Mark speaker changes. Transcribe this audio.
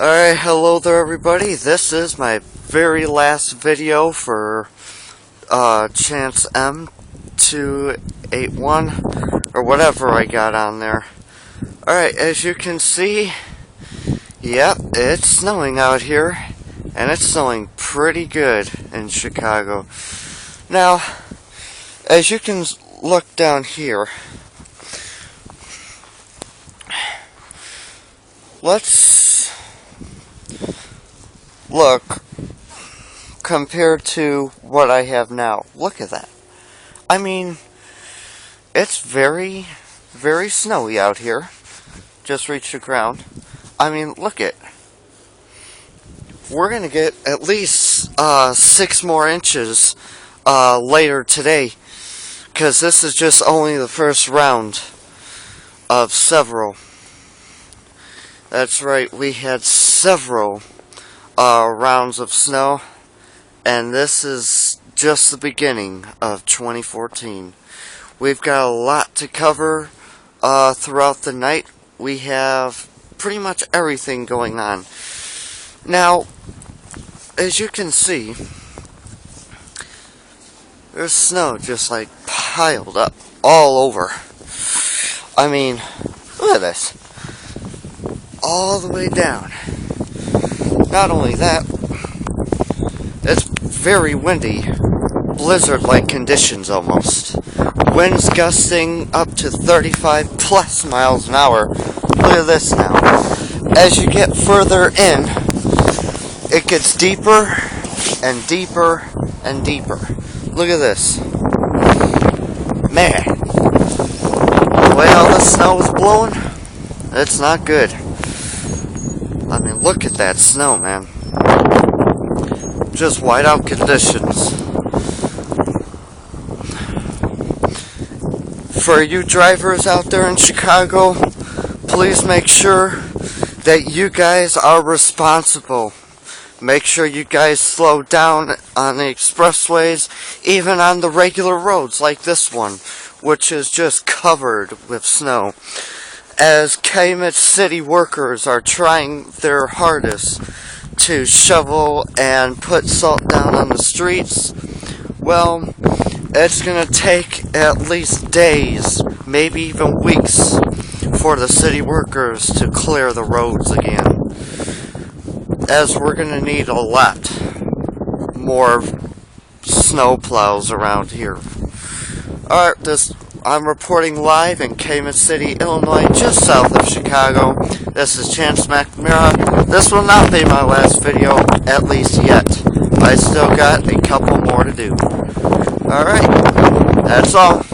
Speaker 1: Alright, hello there everybody. This is my very last video for Chance M281 or whatever I got on there. Alright, as you can see, yep, it's snowing out here, and it's snowing pretty good in Chicago. Now, as you can look down here, let's look compared to what I have now. Look at that. I mean, it's very, very snowy out here. Just reached the ground. I mean, look it. We're gonna get at least 6 more inches later today, because this is just only the first round of several. That's right, we had several rounds of snow, and this is just the beginning of 2014. We've got a lot to cover throughout the night. We have pretty much everything going on. Now, as you can see, there's snow just like piled up all over. I mean, look at this. All the way down. Not only that, it's very windy, blizzard-like conditions almost. Winds gusting up to 35 plus miles an hour. Look at this now. As you get further in, it gets deeper and deeper and deeper. Look at this. Man, the way all the snow is blowing, it's not good. I mean, look at that snow, man. Just whiteout conditions. For you drivers out there in Chicago, please make sure that you guys are responsible. Make sure you guys slow down on the expressways, even on the regular roads like this one, which is just covered with snow. As Calumet City workers are trying their hardest to shovel and put salt down on the streets, well, it's going to take at least days, maybe even weeks, for the city workers to clear the roads again. As we're going to need a lot more snow plows around here. Alright, I'm reporting live in Calumet City, Illinois, just south of Chicago. This is Chance McNamara. This will not be my last video, at least yet. I still got a couple more to do. Alright, that's all.